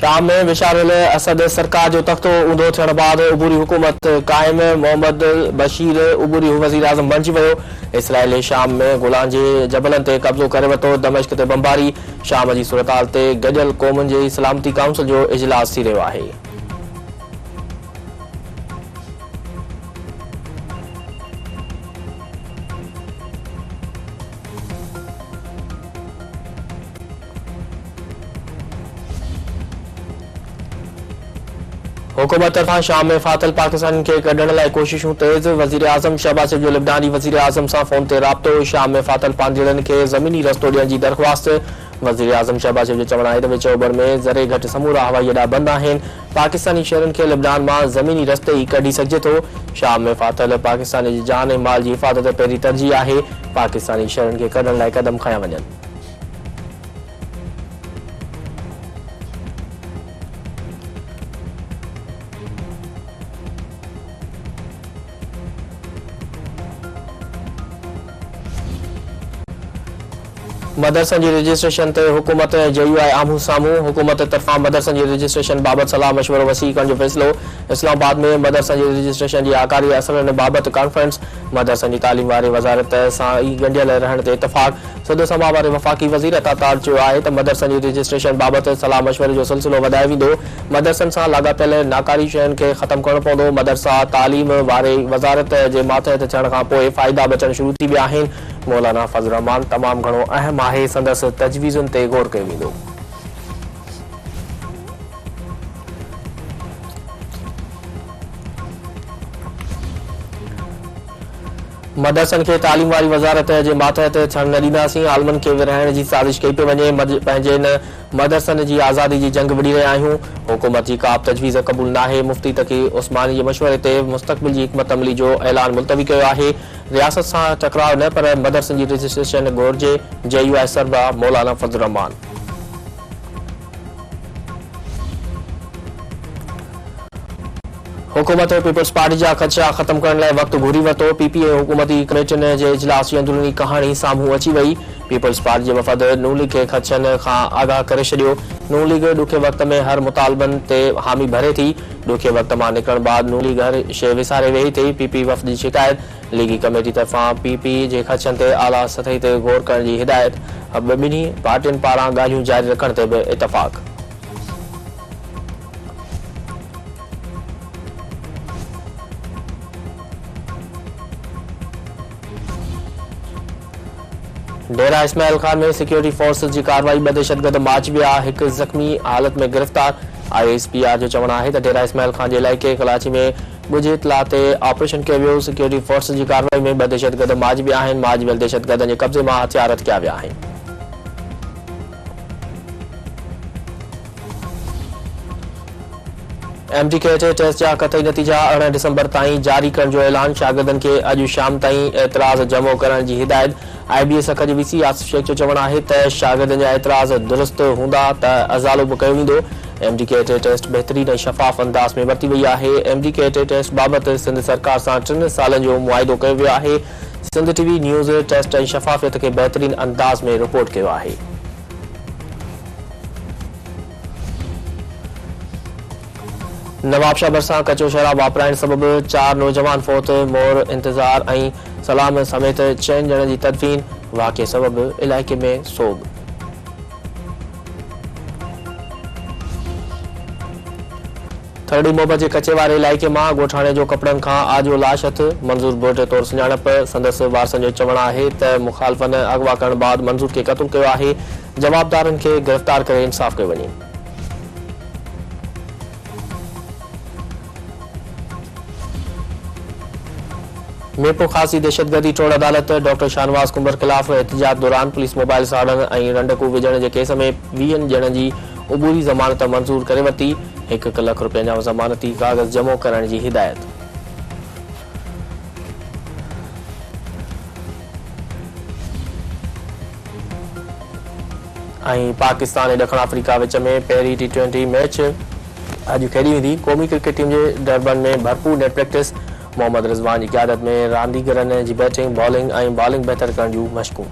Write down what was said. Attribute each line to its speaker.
Speaker 1: शाम में विशारल असद सरकार जो तख्तो ऊंधो थियण बाद उबूरी हुकूमत कायम मोहम्मद बशीर उबूरी वज़ीर आज़म बणिजी वियो। इसराइल शाम में गोलान जे जबलनि ते कब्ज़ो करे वरितो। दमिश्क ते बमबारी। शाम जी सूरतहाल ते गॾियल क़ौमुनि जी सलामती काउंसिल जो इजलास थी रहियो आहे। हुकूमत तरफां शाम में फातल पाकिस्तान के कढण लाइ कोशिशूं तेज़। वज़ीर आज़म शहबाज शरीफ जो लिबनानी वज़ीर आज़म सां फ़ोन ते राब्तो। शाम में फातल पांधीड़नि खे ज़मीनी रस्तो ॾियण जी दरख़्वास्त। वज़ीर आज़म शहबाज शरीफ जो चवणु आहे त विच ओभर में ज़रे घटि समूरा हवाई अॾा बंदि आहिनि। पाकिस्तानी शहरनि खे लिबनान मां ज़मीनी रस्ते ई कढी सघिजे थो। शाम में फातल पाकिस्तान जी जान ऐं माल जी हिफ़ाज़त पहिरीं तरजीह आहे। पाकिस्तानी शहरनि खे कढण लाइ क़दम खंया वञनि। मदरसनि जी रजिस्ट्रेशन ते हुकूमत JUI आम्हूं साम्हूं। हुकूमत तरफ़ां मदरसनि जी रजिस्ट्रेशन बाबति सलाह मशवरो वसी करण जो फ़ैसिलो। इस्लामाबाद में मदरसनि जी रजिस्ट्रेशन जी आकारी असरनि बाबति कॉन्फ्रेंस। मदरसनि जी तालीम वारी वज़ारत सां ई ॻंढियल रहण ते इतफ़ाक़। सदर सभा वारे वफ़ाक़ी वज़ीर अता चयो आहे त मदरसनि जी रजिस्ट्रेशन बाबति सलाह मशवरे जो सिलसिलो वधायो वेंदो। मदरसनि सां लाॻापियल नाकारी शयुनि खे ख़तमु करणो पवंदो। मदरसा तालीम वारे वज़ारत जे मातहत थियण खां पोइ फ़ाइदा बचण शुरू थी विया आहिनि। मौलाना फज़ल रहमान तमामु घणो अहम आहे। संदसि तजवीज़ुनि ते गौर कयो वेंदो। मदरसनि खे तालीम वारी वज़ारत जे मातहत थियण न ॾींदासीं। आलमनि खे विरहाइण जी साज़िश कई पई वञे। पंहिंजे इन मदरसनि जी आज़ादी जी जंग विढ़ी रहिया आहियूं। हुकूमत जी का बि तजवीज़ क़बूल नाहे। मुफ़्ती तक़ी उस्मानी जे मशवरे ते मुस्तक़बिल जी हिकमत अमली जो ऐलान मुलतवी कयो आहे। रियासत सां टकराव न पर मदरसनि जी रजिस्ट्रेशन घुरिजे। JUI सरबराह मौलाना फज़ल रहमान। हुकूमत पीपल्स पार्टी जा ख़दशा ख़त्म करण लाइ वक़्तु घुरी वरितो। PPA हुकूमती कमेटियुनि जे इजलास जी अंदरूनी कहाणी साम्हूं अची वई। पीपल्स पार्टी जे वफ़द नून लीग खे ख़दशनि खां आगाह करे छॾियो। नून लीग ॾुखे वक़्त में हर मुतालबनि ते हामी भरे थी। ॾुखे वक़्त मां निकिरण बाद नून लीग हर शइ विसारे वेही थी। PP वफ़द जी शिकायत। लीगी कमेटी तरफ़ां PP जे ख़दशनि ते आला सतही ते गौर करण जी हिदायत। ॿिन्ही पार्टियुनि पारां ॻाल्हियूं जारी रखण ते बि इतफ़ाक़। डेरा इस्माइल खान में सिक्योरिटी फोर्सेस जी कार्रवाई। 2 दहशतगर्द माच विया। हिकु ज़ख़्मी हालत में गिरफ़्तार। ISPR जो चवणु आहे त डेरा इस्माइल खान जे इलाइक़े कराची में ॻुझ इतला ते ऑपरेशन कयो वियो। सिक्योरिटी फोर्सेस जी कार्रवाई में 2 दहशतगर्द माच विया आहिनि। माच वियल दहशतगर्दनि जे कब्ज़े मां हथियार हथिया विया आहिनि। MTK टेस्ट जा कतई नतीजा 18 डिसंबर ताईं जारी करण जो ऐलान। शागिर्दनि खे अॼु शाम ताईं एतिराज़ जमो करण जी हिदायत। IBS अख़ जे VC आसिफ शेख जो चवणु आहे त शागिर्दनि जा एतिराज़ दुरुस्त हूंदा त अज़ालो बि कयो वेंदो। MTK टेस्ट बहितरीन ऐं शफ़ाफ़ अंदाज़ में वरिती वई आहे। MTK टेस्ट बाबति सिंध सरकार सां 3 सालनि जो मुआहिदो कयो वियो आहे। सिंध TV न्यूज़ टेस्ट ऐं शफ़ाफ़ियत खे बहितरीन अंदाज़ में रिपोर्ट कयो आहे। नवाबशाह भरिसां कचो शराब वापराइण सबबि 4 नौजवान फौत। मोर इंतज़ार ऐं सलाम समेत 6 ॼणनि जी तदफ़ीन। वाक़िए सबबि इलाइक़े में सोग। थरड़ी मोहबत जे कचे वारे इलाइक़े मां ॻोठाणे जो कपड़नि खां आजो लाश हथ। मंज़ूर बोटे तौरु सुञाणप। संदसि वारसनि जो चवणु आहे त मुख़ालिफ़नि अगवा करण बाद मंज़ूर खे क़तलु कयो आहे। जवाबदारनि खे गिरफ़्तार करे इंसाफ़ कयो वञे। मीरपुर ख़ासी दहशतगर्दी टोड़ अदालत डॉक्टर शाहनवाज़ कुंबर ख़िलाफ़ एहतिजाज दौरान पुलिस मोबाइल साड़ण ऐं रंडकू विझण जे केस में 20 ॼणनि जी उबूरी ज़मानत मंज़ूर करे वरिती। 1 लख रुपयनि जा ज़मानती कागज़ जमो करण जी हिदायत। ऐं पाकिस्तान ऐं ॾखण अफ्रीका विच में पहिरीं T20 मैच अॼु खेॾी वेंदी। क़ौमी क्रिकेट टीम जे डरबन में भरपूर नेट प्रैक्टिस। मोहम्मद रिज़वान जी क़यादत में रांदीगरनि जी बैटिंग बॉलिंग ऐं बॉलिंग बहितर करण जूं मश्कूं।